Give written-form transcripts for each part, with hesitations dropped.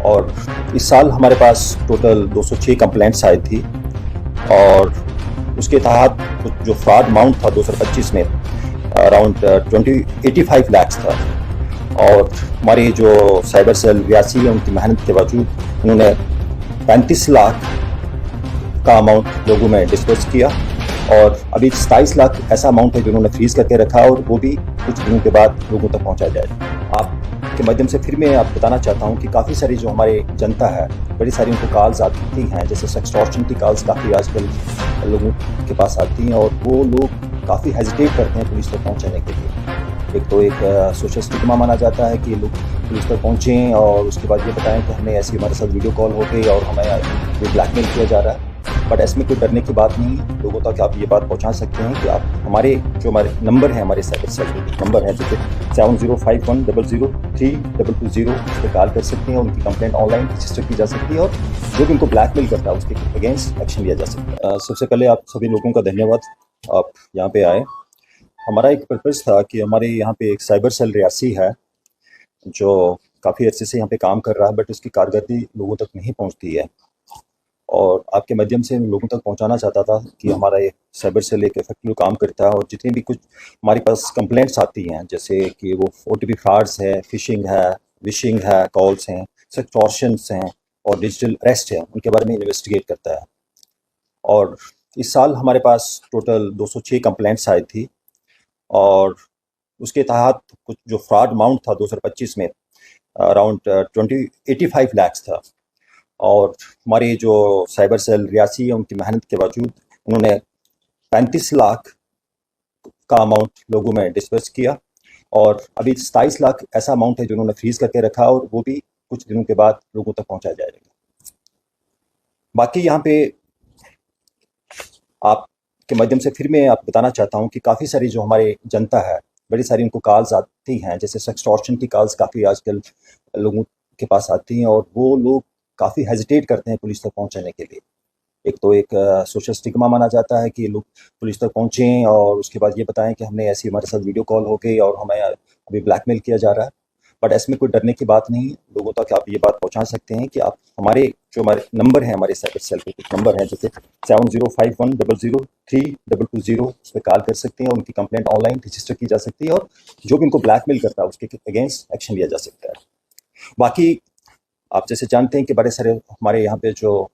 और इस साल हमारे पास टोटल 206 कंप्लेंट्स आई थी और उसके तहत जो फ्रॉड अमाउंट था 2025 में अराउंड 85 लाख था। और हमारी जो साइबर सेल रियासी है उनकी मेहनत के बावजूद उन्होंने 35 लाख का अमाउंट लोगों में डिस्पर्स किया और अभी 27 लाख ऐसा अमाउंट है जो उन्होंने फ्रीज करके रखा और वो भी कुछ दिनों के बाद लोगों तक पहुंचा जाएगा। आपके माध्यम से फिर मैं आपको बताना चाहता हूं कि काफ़ी सारी जो हमारे जनता है बड़ी सारी उनको कॉल्स आती हैं, जैसे सेक्सटॉर्शन की कॉल्स काफ़ी आजकल लोगों के पास आती हैं और वो लोग काफ़ी हेजिटेट करते हैं पुलिस तक पहुँचाने के लिए। एक तो एक सोशल स्टिग्मा माना जाता है कि लोग पुलिस तक पहुँचें और उसके बाद ये बताएं कि हमने ऐसी हमारे साथ वीडियो कॉल हो गई और हमें ये ब्लैकमेल किया जा रहा है। बट इसमें कोई डरने की बात नहीं है। लोगों तक आप ये बात पहुंचा सकते हैं कि आप हमारे नंबर है, हमारे साइबर सेल नंबर है जैसे 7051003220 उस पर कॉल कर सकते हैं। उनकी कंप्लेंट ऑनलाइन रजिस्टर की जा सकती है और जो भी उनको ब्लैकमेल करता है उसके अगेंस्ट एक्शन लिया जा सकता है। सबसे पहले आप सभी लोगों का धन्यवाद, आप यहाँ पे आए। हमारा एक पर्पज़ था कि हमारे यहाँ पे एक साइबर सेल रियासी है जो काफ़ी अच्छे से यहाँ पे काम कर रहा है, बट उसकी कारकर्दगी लोगों तक नहीं पहुँचती है और आपके माध्यम से लोगों तक पहुंचाना चाहता था कि हमारा ये साइबर सेल एक इफेक्टिव काम करता है और जितनी भी कुछ हमारे पास कंप्लेंट्स आती हैं जैसे कि वो OTP फ्रॉड्स है, फिशिंग है, विशिंग है, कॉल्स हैं, एक्सटॉर्शंस हैं और डिजिटल अरेस्ट है, उनके बारे में इन्वेस्टिगेट करता है। और इस साल हमारे पास टोटल 206 कंप्लेंट्स आई थी और उसके तहत कुछ जो फ्रॉड अमाउंट था 2025 में अराउंड 85 लाख था। और हमारी जो साइबर सेल रियासी है उनकी मेहनत के बावजूद उन्होंने 35 लाख का अमाउंट लोगों में डिस्पर्स किया और अभी 27 लाख ऐसा अमाउंट है जो उन्होंने फ्रीज करके रखा और वो भी कुछ दिनों के बाद लोगों तक पहुंचाया जाएगा। बाकी यहाँ पे आपके माध्यम से फिर मैं आपको बताना चाहता हूँ कि काफ़ी सारी जो हमारे जनता है बड़ी सारी उनको कॉल्स आती हैं, जैसे सेक्सटॉर्शन की कॉल्स काफ़ी आजकल लोगों के पास आती हैं और वो लोग काफ़ी हेजिटेट करते हैं पुलिस तक पहुंचाने के लिए। एक तो एक सोशल स्टिग्मा माना जाता है कि लोग पुलिस तक पहुँचें और उसके बाद ये बताएं कि हमने ऐसी हमारे साथ वीडियो कॉल हो गई और हमें अभी ब्लैकमेल किया जा रहा है। बट इसमें कोई डरने की बात नहीं है। लोगों तक आप ये बात पहुंचा सकते हैं कि आप हमारे नंबर है, हमारे साइबर सेल पे कुछ नंबर है जैसे 7051003220 उस पर कॉल कर सकते हैं। उनकी कंप्लेंट ऑनलाइन रजिस्टर की जा सकती है और जो भी उनको ब्लैकमेल करता है उसके अगेंस्ट एक्शन लिया जा सकता है। बाकी आप जैसे जानते हैं कि बड़े सारे हमारे यहाँ पे जो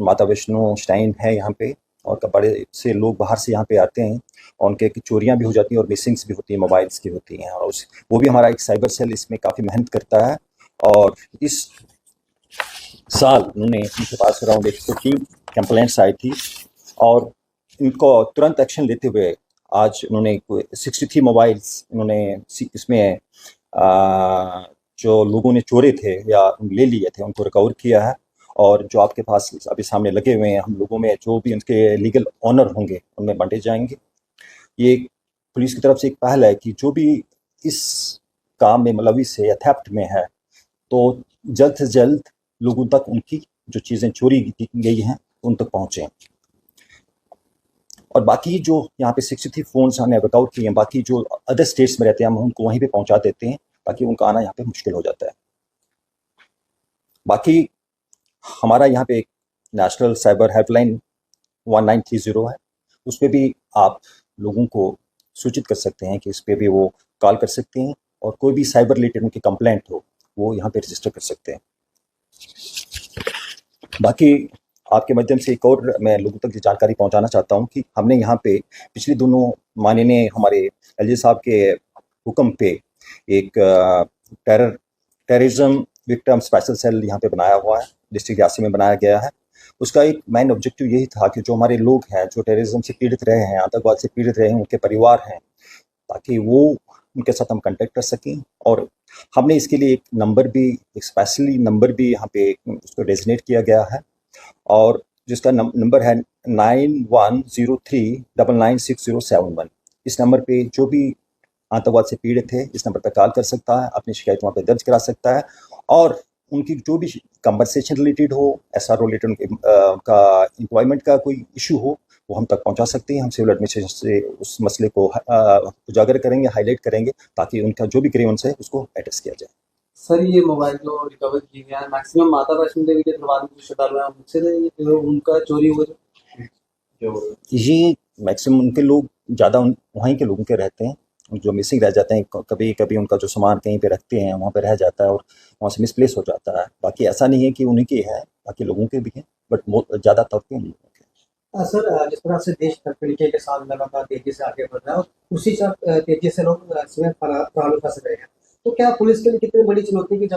माता वैष्णो श्राइन है यहाँ पे और बड़े से लोग बाहर से यहाँ पे आते हैं और उनके चोरियाँ भी हो जाती हैं और मिसिंग्स भी होती हैं, मोबाइल्स की होती हैं और वो भी हमारा एक साइबर सेल इसमें काफ़ी मेहनत करता है। और इस साल उन्होंने उनके पास अराउंड 103 कंप्लेंट्स आई थी और इनको तुरंत एक्शन लेते हुए आज उन्होंने 63 मोबाइल्स उन्होंने इसमें जो लोगों ने चोरे थे या ले लिए थे उनको रिकवर किया है और जो आपके पास अभी सामने लगे हुए हैं हम लोगों में जो भी उनके लीगल ऑनर होंगे उनमें बांटे जाएंगे। ये पुलिस की तरफ से एक पहल है कि जो भी इस काम में मुलविस है या थेफ्ट में है तो जल्द से जल्द लोगों तक उनकी जो चीज़ें चोरी गई हैं उन तक पहुँचें। और बाकी जो यहाँ पे 63 फ़ोन्स हमने रिकवर किए हैं, बाकी जो अदर स्टेट्स में रहते हैं हम उनको वहीं पे पहुँचा देते हैं ताकि उनका आना यहाँ पे मुश्किल हो जाता है। बाकी हमारा यहाँ पे एक नेशनल साइबर हेल्पलाइन 1930 है, उस पर भी आप लोगों को सूचित कर सकते हैं कि इस पर भी वो कॉल कर सकते हैं और कोई भी साइबर रिलेटेड उनकी कंप्लेंट हो वो यहाँ पे रजिस्टर कर सकते हैं। बाकी आपके माध्यम से एक और मैं लोगों तक ये जानकारी पहुँचाना चाहता हूँ कि हमने यहाँ पे पिछले दोनों माननीय हमारे LG साहब के हुक्म पे एक टेररिज्म विक्टिम स्पेशल सेल यहाँ पे बनाया हुआ है, डिस्ट्रिक्ट रियासी में बनाया गया है। उसका एक मेन ऑब्जेक्टिव यही था कि जो हमारे लोग हैं जो टेररिज्म से पीड़ित रहे हैं, आतंकवाद से पीड़ित रहे हैं, उनके परिवार हैं, ताकि वो उनके साथ हम कांटेक्ट कर सकें। और हमने इसके लिए एक नंबर भी, एक स्पेशली नंबर भी यहाँ पे उसको डेजिग्नेट किया गया है और जिसका नंबर है 9103996071। इस नंबर पे जो भी आतंकवाद से पीड़ित है इस नंबर पर कॉल कर सकता है, अपनी शिकायत वहाँ पे दर्ज करा सकता है और उनकी जो भी कन्वर्सेशन रिलेटेड हो, SRO रिलेटेड का एम्प्लॉयमेंट का कोई इशू हो वो हम तक पहुंचा सकते हैं। हम सिविल एडमिनिस्ट्रेशन से उस मसले को उजागर करेंगे, हाईलाइट करेंगे ताकि उनका जो भी ग्रीवेंस है उसको एड्रेस किया जाए। सर ये मोबाइल जो रिकवर किए गए हैं मैक्सिमम माता वैष्णो देवी के दरबार में जो श्रद्धालु हैं उनसे जो उनका चोरी हुआ जो ये मैक्सिमम उनके लोग ज़्यादा वहीं के लोगों के रहते हैं, जो मिसिंग रह जाते हैं। कभी कभी उनका जो सामान कहीं पे रखते हैं वहाँ पे रह जाता है और वहाँ से मिसप्लेस हो जाता है। बाकी ऐसा नहीं है कि उन्हीं के है, बाकी लोगों के भी हैं, बट ज़्यादातर पे उन लोगों के। सर जिस तरह से देश तकनीकी के साथ लगातार तेजी से आगे बढ़ रहा है और उसी साथ तेजी से लोग इसमें फरार फरार फंस रहे हैं तो क्या पुलिस के लिए कितनी बड़ी चुनौती की